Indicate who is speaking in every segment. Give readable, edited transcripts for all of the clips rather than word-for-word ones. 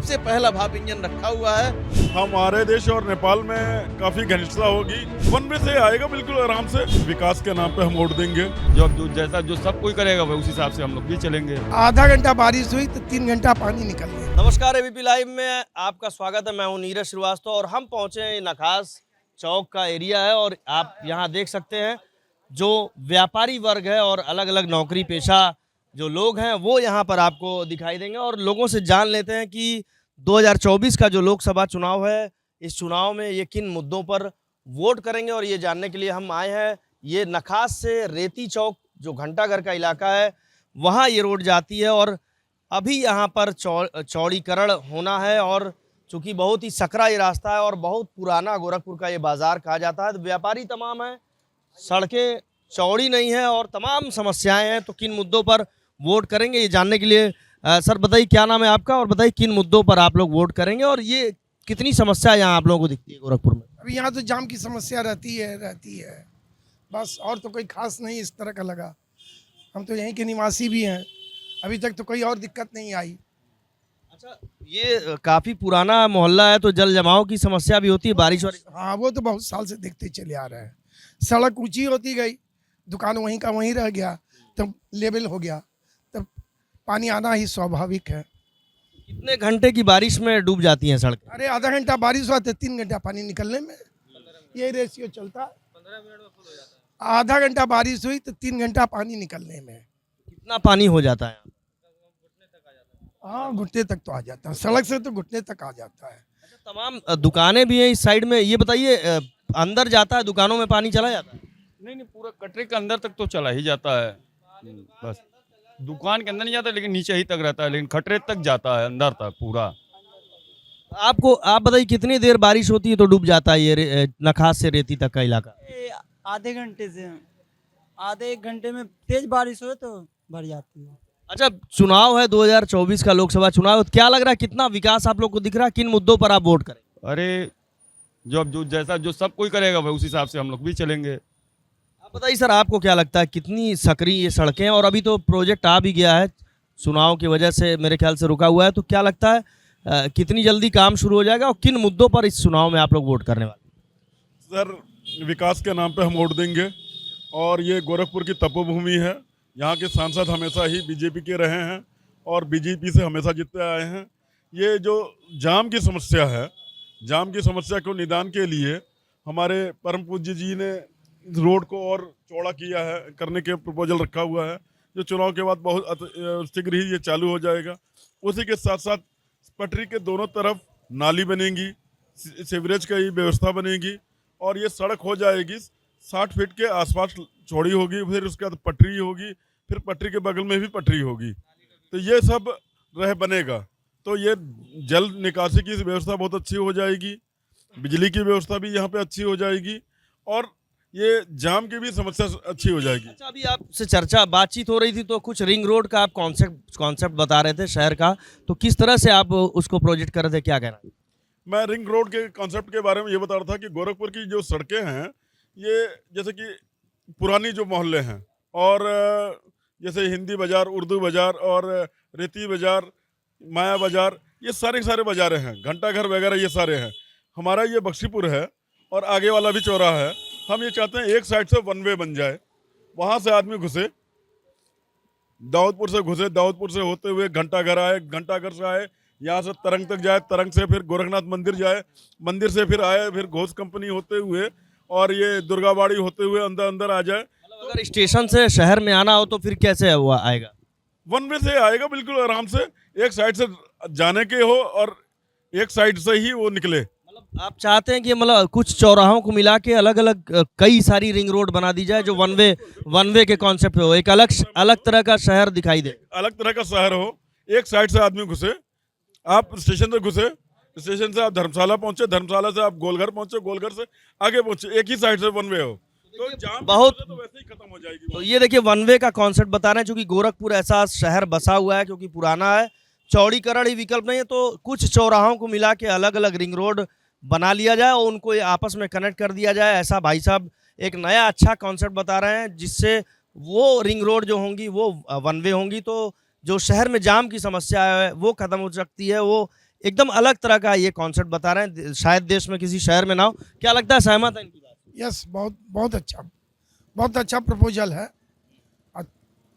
Speaker 1: सबसे पहला भाप इंजन रखा हुआ है।
Speaker 2: हमारे देश और नेपाल में काफी घनिष्ठता होगी। वन वे से आएगा बिल्कुल आराम से। विकास के नाम पे हम वोट देंगे।
Speaker 3: जो सब कोई करेगा उस हिसाब से हम लोग भी चलेंगे।
Speaker 4: आधा घंटा बारिश हुई तो 3 घंटा पानी निकल गया।
Speaker 1: नमस्कार, एबीपी लाइव में आपका स्वागत है। मैं हूं नीरज श्रीवास्तव और हम पहुंचे हैं नखास चौक का एरिया है और आप यहां देख सकते हैं जो व्यापारी वर्ग है और अलग अलग नौकरी पेशा जो लोग हैं वो यहां पर आपको दिखाई देंगे और लोगों से जान लेते हैं कि 2024 का जो लोकसभा चुनाव है, इस चुनाव में ये किन मुद्दों पर वोट करेंगे। और ये जानने के लिए हम आए हैं। ये नखास से रेती चौक जो घंटाघर का इलाका है वहाँ ये रोड जाती है और अभी यहाँ पर चौड़ीकरण होना है और चूँकि बहुत ही सकरा ये रास्ता है और बहुत पुराना गोरखपुर का ये बाज़ार कहा जाता है। तो व्यापारी तमाम हैं, सड़कें चौड़ी नहीं है और तमाम समस्याएं हैं। तो किन मुद्दों पर वोट करेंगे ये जानने के लिए सर बताइए क्या नाम है आपका और बताइए किन मुद्दों पर आप लोग वोट करेंगे और ये कितनी समस्या यहाँ आप लोगों को दिखती है गोरखपुर में?
Speaker 4: अभी यहाँ तो जाम की समस्या रहती है बस, और तो कोई खास नहीं इस तरह का लगा। हम तो यहीं के निवासी भी हैं, अभी तक तो कोई और दिक्कत नहीं आई।
Speaker 1: अच्छा, ये काफ़ी पुराना मोहल्ला है तो जल जमाव की समस्या भी होती है बारिश और?
Speaker 4: हाँ, वो तो बहुत साल से देखते चले आ रहे हैं। सड़क ऊंची होती गई, दुकान वहीं का वहीं रह गया, तब लेवल हो गया, तब पानी आना ही स्वाभाविक है।
Speaker 1: कितने घंटे की बारिश में डूब जाती हैं सड़क?
Speaker 4: अरे आधा घंटा बारिश हुआ तो 3 घंटा पानी निकलने में, यही रेशियो चलता है। 15 मिनट में फुल हो जाता है। आधा घंटा बारिश हुई तो 3 घंटा पानी निकलने में।
Speaker 1: कितना पानी हो जाता है?
Speaker 4: हाँ, घुटने तक तो आ जाता है, सड़क से तो घुटने तक आ जाता है।
Speaker 1: अच्छा, तमाम दुकानें भी हैं इस साइड में। ये बताइए अंदर जाता है, दुकानों में पानी चला जाता है?
Speaker 3: नहीं, पूरा कटरे के अंदर तक तो चला ही जाता है। बस दुकान के अंदर नहीं जाता, लेकिन नीचे ही तक रहता है, लेकिन खटरे तक जाता है, अंदर तक पूरा।
Speaker 1: आप बताइए कितनी देर बारिश होती है तो डूब जाता है ये नखास से रेती तक का इलाका?
Speaker 5: आधे घंटे से, आधे 1 घंटे में तेज बारिश हो तो भर जाती है।
Speaker 1: अच्छा, चुनाव है 2024 का लोकसभा चुनाव, क्या लग रहा है कितना विकास आप लोग को दिख रहा है? किन मुद्दों पर आप वोट करें?
Speaker 3: अरे जो सब कोई करेगा उस हिसाब से हम लोग भी चलेंगे।
Speaker 1: आप बताइए सर, आपको क्या लगता है कितनी सकरी ये सड़कें और अभी तो प्रोजेक्ट आ भी गया है, चुनाव की वजह से मेरे ख्याल से रुका हुआ है, तो क्या लगता है कितनी जल्दी काम शुरू हो जाएगा और किन मुद्दों पर इस चुनाव में आप लोग वोट करने वाले?
Speaker 2: सर, विकास के नाम पे हम वोट देंगे और ये गोरखपुर की तपोभूमि है। यहाँ के सांसद हमेशा ही बीजेपी के रहे हैं और बीजेपी से हमेशा जीतते आए हैं। ये जो जाम की समस्या है, जाम की समस्या को निदान के लिए हमारे परम पूज्य जी ने रोड को और चौड़ा किया है, करने के प्रपोजल रखा हुआ है, जो चुनाव के बाद बहुत शीघ्र ही ये चालू हो जाएगा। उसी के साथ साथ पटरी के दोनों तरफ नाली बनेगी, सीवरेज की व्यवस्था बनेगी और ये सड़क हो जाएगी 60 फीट के आसपास चौड़ी होगी, फिर उसके बाद पटरी होगी, फिर पटरी के बगल में भी पटरी होगी, तो ये सब बनेगा। तो ये जल निकासी की व्यवस्था बहुत अच्छी हो जाएगी, बिजली की व्यवस्था भी यहाँ पे अच्छी हो जाएगी और ये जाम की भी समस्या अच्छी हो जाएगी।
Speaker 1: अच्छा, अभी आपसे बातचीत हो रही थी तो कुछ रिंग रोड का आप कॉन्सेप्ट बता रहे थे शहर का, तो किस तरह से आप उसको प्रोजेक्ट कर रहे थे, क्या कहना? मैं
Speaker 2: रिंग रोड के कॉन्सेप्ट के बारे में ये बता रहा था कि गोरखपुर की जो सड़कें हैं ये जैसे कि पुरानी जो मोहल्ले हैं और जैसे हिंदी बाज़ार, उर्दू बाज़ार और रेती बाज़ार, माया बाज़ार, ये सारे बाज़ारें हैं, घंटाघर वगैरह ये सारे हैं। हमारा ये बख्शीपुर है और आगे वाला भी चौराहा है। हम ये चाहते हैं एक साइड से वन वे बन जाए, वहाँ से आदमी घुसे, दाऊदपुर से घुसे, दाऊदपुर से होते हुए घंटाघर आए, घंटाघर से आए यहाँ से तरंग तक जाए, तरंग से फिर गोरखनाथ मंदिर जाए, मंदिर से फिर आए, फिर घोष कंपनी होते हुए और ये दुर्गाबाड़ी होते हुए अंदर आ जाए।
Speaker 1: अगर स्टेशन से शहर में आना हो तो फिर कैसे हुआ आएगा?
Speaker 2: वन वे से आएगा बिल्कुल आराम से, एक साइड से जाने के हो और एक साइड से ही वो निकले।
Speaker 1: मतलब आप चाहते हैं कि मतलब कुछ चौराहों को मिला के अलग अलग कई सारी रिंग रोड बना दी जाए जो वन वे के कॉन्सेप्ट पे हो, एक अलग तरह का शहर दिखाई दे,
Speaker 2: अलग तरह का शहर हो। एक साइड से आदमी घुसे, आप स्टेशन से घुसे, स्टेशन से आप धर्मशाला पहुंचे, धर्मशाला से आप गोलघर पहुंचे, गोलघर से आगे पहुंचे, एक ही साइड से वन वे हो, तो जाम
Speaker 1: बहुत
Speaker 2: तो वैसे ही खत्म हो जाएगी।
Speaker 1: तो ये देखिए वन वे का कॉन्सेप्ट बता रहे हैं, क्योंकि गोरखपुर ऐसा शहर बसा हुआ है क्योंकि पुराना है, चौड़ीकरण ही विकल्प नहीं है, तो कुछ चौराहों को मिला के अलग अलग रिंग रोड बना लिया जाए और उनको आपस में कनेक्ट कर दिया जाए। ऐसा भाई साहब एक नया अच्छा कॉन्सेप्ट बता रहे हैं जिससे वो रिंग रोड जो होंगी वो वन वे होंगी, तो जो शहर में जाम की समस्या है वो खत्म हो सकती है, वो एकदम अलग तरह का ये कॉन्सेप्ट बता रहे हैं, शायद देश में किसी शहर में ना हो। क्या लगता है, सहमत है इनकी बात?
Speaker 4: यस, बहुत अच्छा प्रपोजल है,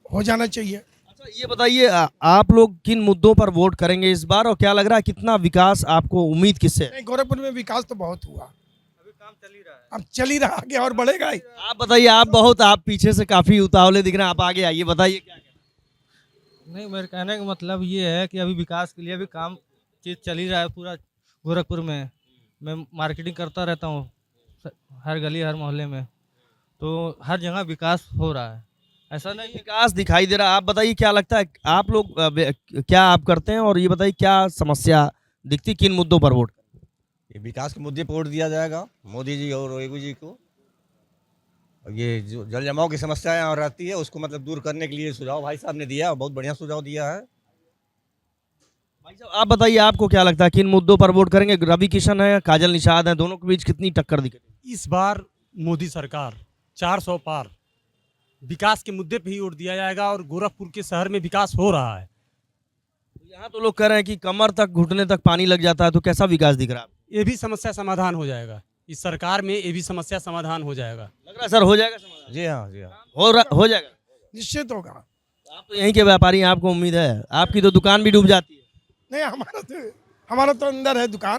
Speaker 4: हो जाना चाहिए।
Speaker 1: अच्छा ये बताइए, आप लोग किन मुद्दों पर वोट करेंगे इस बार, और क्या लग रहा है कितना विकास आपको उम्मीद किससे है?
Speaker 4: नहीं, गोरखपुर में विकास तो बहुत हुआ, अभी काम चल ही रहा है, अब चल ही रहा, आगे और बढ़ेगा ही।
Speaker 1: आप बताइए, आप पीछे से काफी उतावले दिख रहे हैं, आप आगे आइए, बताइए क्या कहना
Speaker 6: नहीं, मेरे कहने का मतलब ये है कि अभी विकास के लिए भी काम चीज़ चल ही रहा है पूरा गोरखपुर में। मैं मार्केटिंग करता रहता हूँ हर गली हर मोहल्ले में, तो हर जगह विकास हो रहा है, ऐसा नहीं है।
Speaker 1: विकास दिखाई दे रहा है। आप बताइए क्या लगता है, आप लोग क्या आप करते हैं, और ये बताइए क्या समस्या दिखती, किन मुद्दों पर वोट?
Speaker 7: ये विकास के मुद्दे पर वोट दिया जाएगा मोदी जी और योगी जी को। और ये जो जल जमाव की समस्या यहाँ रहती है उसको मतलब दूर करने के लिए सुझाव भाई साहब ने दिया, बहुत बढ़िया सुझाव दिया है।
Speaker 1: भाई साहब आप बताइए, आपको क्या लगता है किन मुद्दों पर वोट करेंगे? रवि किशन है, काजल निषाद है, दोनों के बीच कितनी टक्कर दिखे?
Speaker 8: इस बार मोदी सरकार 400 पार, विकास के मुद्दे पे ही वोट दिया जाएगा और गोरखपुर के शहर में विकास हो रहा है।
Speaker 1: यहाँ तो लोग कह रहे हैं कि कमर तक घुटने तक पानी लग जाता है, तो कैसा विकास दिख रहा है?
Speaker 8: ये भी समस्या समाधान हो जाएगा, इस सरकार में ये भी समस्या समाधान हो जाएगा।
Speaker 1: लग रहा है सर हो जाएगा समाधान?
Speaker 7: जी हाँ, जी हाँ।
Speaker 1: हो जाएगा।
Speaker 4: निश्चित होगा।
Speaker 1: आप तो यहीं के व्यापारी हैं, आपको उम्मीद है, आपकी तो दुकान भी डूब जाती है।
Speaker 4: नहीं, हमारा तो अंदर है दुकान,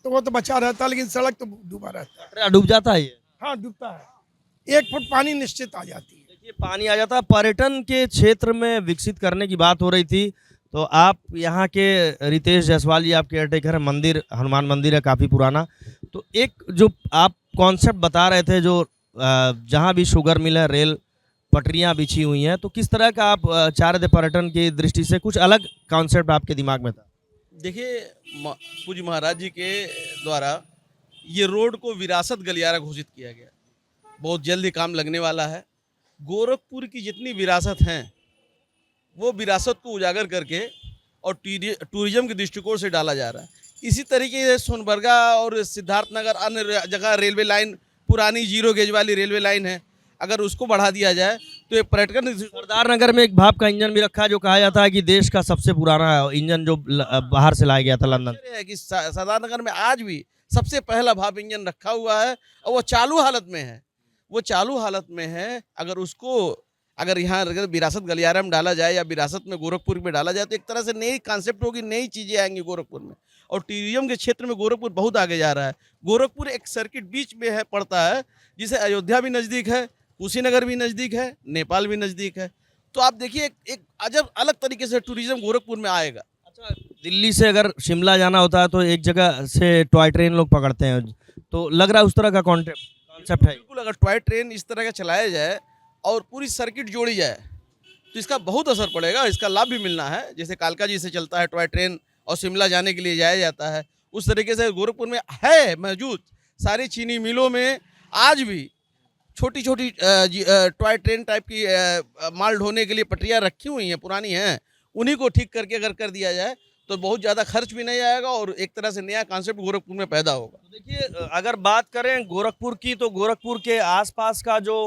Speaker 4: तो वो तो बचा रहता है, लेकिन सड़क तो डूबा रहता है।
Speaker 1: पटरा डूब जाता है ये?
Speaker 4: हाँ, डूबता है, 1 फुट पानी निश्चित आ जाती है।
Speaker 1: देखिए पानी आ जाता है। पर्यटन के क्षेत्र में विकसित करने की बात हो रही थी, तो आप यहाँ के रितेश जायसवाल जी, आप केयरटेकर है, मंदिर हनुमान मंदिर है काफ़ी पुराना, तो एक जो आप कॉन्सेप्ट बता रहे थे, जो जहाँ भी शुगर मिल है, रेल पटरियाँ बिछी हुई हैं, तो किस तरह का आप चाह रहे थे पर्यटन की दृष्टि से? कुछ अलग कॉन्सेप्ट आपके दिमाग में था?
Speaker 9: देखिए, पूज्य महाराज जी के द्वारा ये रोड को विरासत गलियारा घोषित किया गया, बहुत जल्द ही काम लगने वाला है। गोरखपुर की जितनी विरासत हैं वो विरासत को उजागर करके और टूरिज्म के दृष्टिकोण से डाला जा रहा है। इसी तरीके से सोनबरगा और सिद्धार्थनगर अन्य जगह रेलवे लाइन, पुरानी 0 गेज वाली रेलवे लाइन है, अगर उसको बढ़ा दिया जाए तो एक पर्यटन।
Speaker 1: सरदार नगर में एक भाप का इंजन भी रखा है, जो कहा जाता है कि देश का सबसे पुराना इंजन, जो बाहर से लाया गया था लंदन।
Speaker 9: है कि सरदार नगर में आज भी सबसे पहला भाप इंजन रखा हुआ है और वो चालू हालत में है, वो चालू हालत में है। अगर यहाँ विरासत गलियारा में डाला जाए या विरासत में गोरखपुर में डाला जाए तो एक तरह से नई कॉन्सेप्ट होगी, नई चीज़ें आएंगी गोरखपुर में। और टूरिज्म के क्षेत्र में गोरखपुर बहुत आगे जा रहा है। गोरखपुर एक सर्किट बीच में है, पड़ता है, जिसे अयोध्या भी नज़दीक है, कुशीनगर भी नज़दीक है, नेपाल भी नज़दीक है। तो आप देखिए एक अजब अलग तरीके से टूरिज्म गोरखपुर में आएगा।
Speaker 1: अच्छा, दिल्ली से अगर शिमला जाना होता है तो एक जगह से टॉय ट्रेन लोग पकड़ते हैं, तो लग रहा है उस तरह का कॉन्सेप्ट है।
Speaker 9: बिल्कुल, अगर टॉय ट्रेन इस तरह का चलाया जाए और पूरी सर्किट जोड़ी जाए तो इसका बहुत असर पड़ेगा, इसका लाभ भी मिलना है। जैसे कालका जी से चलता है टॉय ट्रेन और शिमला जाने के लिए जाया जाता है, उस तरीके से गोरखपुर में है मौजूद। सारी चीनी मिलों में आज भी छोटी छोटी टॉय ट्रेन टाइप की माल ढोने के लिए पटरियाँ रखी हुई हैं, पुरानी हैं। उन्हीं को ठीक करके अगर कर दिया जाए तो बहुत ज़्यादा खर्च भी नहीं आएगा और एक तरह से नया कॉन्सेप्ट गोरखपुर में पैदा होगा।
Speaker 1: तो देखिए, अगर बात करें गोरखपुर की, तो गोरखपुर के आसपास का जो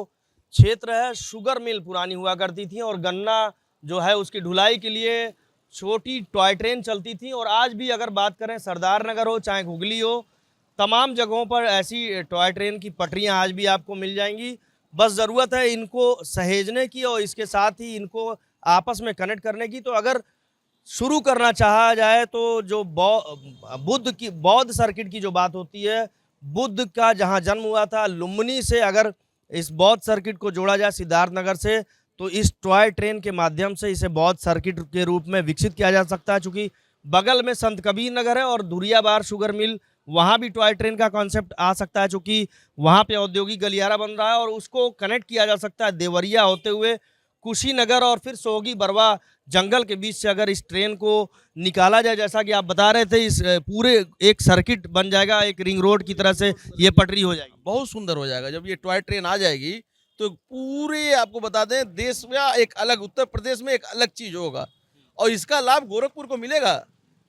Speaker 1: क्षेत्र है, शुगर मिल पुरानी हुआ करती थी, और गन्ना जो है उसकी ढुलाई के लिए छोटी टॉय ट्रेन चलती थी। और आज भी अगर बात करें, सरदार नगर हो चाहे हुगली हो, तमाम जगहों पर ऐसी टॉय ट्रेन की पटरियां आज भी आपको मिल जाएंगी। बस ज़रूरत है इनको सहेजने की और इसके साथ ही इनको आपस में कनेक्ट करने की। तो अगर शुरू करना चाहा जाए तो जो बौद्ध सर्किट की जो बात होती है, बुद्ध का जहां जन्म हुआ था लुम्बिनी से, अगर इस बौद्ध सर्किट को जोड़ा जाए सिद्धार्थ नगर से, तो इस टॉय ट्रेन के माध्यम से इसे बौद्ध सर्किट के रूप में विकसित किया जा सकता है। चूँकि बगल में संत कबीर नगर है और धुरियाबार शुगर मिल, वहाँ भी टॉय ट्रेन का कॉन्सेप्ट आ सकता है, चूँकि वहाँ पे औद्योगिक गलियारा बन रहा है, और उसको कनेक्ट किया जा सकता है देवरिया होते हुए कुशीनगर और फिर सोगी बरवा जंगल के बीच से। अगर इस ट्रेन को निकाला जाए, जैसा कि आप बता रहे थे, इस पूरे एक सर्किट बन जाएगा, एक रिंग रोड की तरह से ये पटरी हो जाएगी।
Speaker 9: बहुत सुंदर हो जाएगा जब ये टॉय ट्रेन आ जाएगी। तो पूरे आपको बता दें, देश में एक अलग, उत्तर प्रदेश में एक अलग चीज़ होगा और इसका लाभ गोरखपुर को मिलेगा।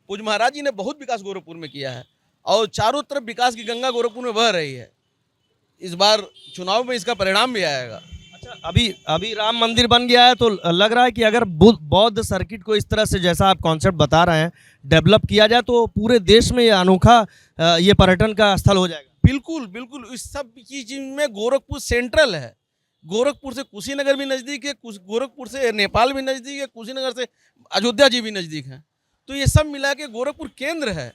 Speaker 9: पूज्य महाराज जी ने बहुत विकास गोरखपुर में किया है और चारों तरफ विकास की गंगा गोरखपुर में बह रही है। इस बार चुनाव में इसका परिणाम भी आएगा।
Speaker 1: अच्छा, अभी अभी राम मंदिर बन गया है तो लग रहा है कि अगर बौद्ध सर्किट को इस तरह से जैसा आप कॉन्सेप्ट बता रहे हैं डेवलप किया जाए तो पूरे देश में ये अनोखा ये पर्यटन का स्थल हो जाएगा।
Speaker 9: बिल्कुल बिल्कुल, इस सब चीज में गोरखपुर सेंट्रल है। गोरखपुर से कुशीनगर भी नज़दीक है, गोरखपुर से नेपाल भी नज़दीक है, कुशीनगर से अयोध्या जी भी नज़दीक है। तो ये सब मिला के गोरखपुर केंद्र है।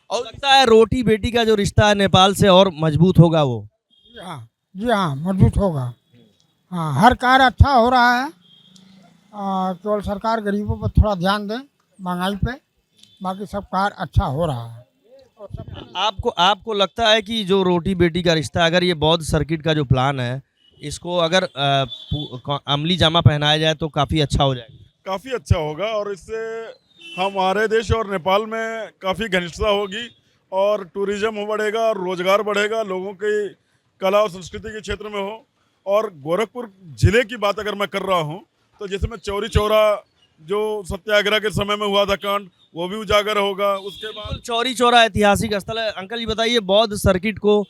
Speaker 9: और
Speaker 1: लगता है रोटी बेटी का जो रिश्ता है नेपाल से और मजबूत होगा वो।
Speaker 10: जी हाँ मजबूत होगा। हाँ, हर कार्य अच्छा हो रहा है। केवल सरकार गरीबों पर थोड़ा ध्यान दें, महंगाई पे, बाकी सब कार्य अच्छा हो रहा है।
Speaker 1: आपको लगता है कि जो रोटी बेटी का रिश्ता, अगर ये बौद्ध सर्किट का जो प्लान है इसको अगर अमली जामा पहनाया जाए तो काफ़ी अच्छा हो जाएगा?
Speaker 2: काफ़ी अच्छा होगा और इससे हमारे देश और नेपाल में काफ़ी घनिष्ठता होगी और टूरिज्म बढ़ेगा और रोजगार बढ़ेगा, लोगों की कला और संस्कृति के क्षेत्र में हो। और गोरखपुर जिले की बात अगर मैं कर रहा हूँ तो जैसे मैं चौरी चौरा जो सत्याग्रह के समय में हुआ था कांड, वो भी उजागर होगा। उसके बाद
Speaker 1: चौरी चौरा ऐतिहासिक स्थल है। अंकल जी बताइए, बौद्ध सर्किट को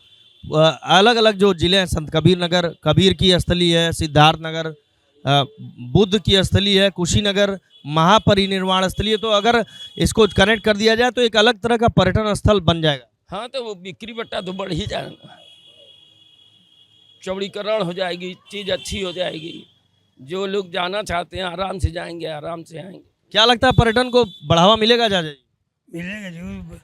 Speaker 1: अलग अलग जो जिले हैं, संत कबीर नगर कबीर की स्थली है, सिद्धार्थ नगर बुद्ध की स्थली है, कुशीनगर महापरिनिर्वाण स्थली है, तो अगर इसको कनेक्ट कर दिया जाए तो एक अलग तरह का पर्यटन स्थल बन जाएगा।
Speaker 11: हाँ, तो वो बिक्री बट्टा तो बढ़ ही जाएगा, चौड़ीकरण हो जाएगी, चीज़ अच्छी हो जाएगी। जो लोग जाना चाहते हैं आराम से जाएंगे, आराम से आएंगे।
Speaker 1: क्या लगता है पर्यटन को बढ़ावा मिलेगा चाचा जी?
Speaker 10: मिलेगा जरूर,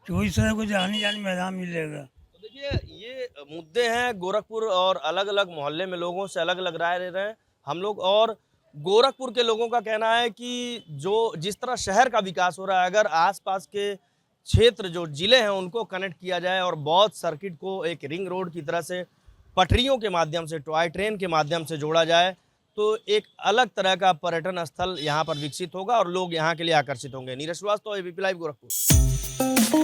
Speaker 10: चौबीस को आने जाने में आराम मिलेगा।
Speaker 1: देखिए, ये मुद्दे हैं गोरखपुर और अलग अलग मोहल्ले में लोगों से अलग अलग राय ले रहे हैं हम लोग। और गोरखपुर के लोगों का कहना है कि जिस तरह शहर का विकास हो रहा है, अगर आसपास के क्षेत्र जो जिले हैं उनको कनेक्ट किया जाए और बौद्ध सर्किट को एक रिंग रोड की तरह से पटरियों के माध्यम से, टॉय ट्रेन के माध्यम से जोड़ा जाए तो एक अलग तरह का पर्यटन स्थल यहाँ पर विकसित होगा और लोग यहाँ के लिए आकर्षित होंगे। Neeraj Srivastava, ABP live, Gorakhpur.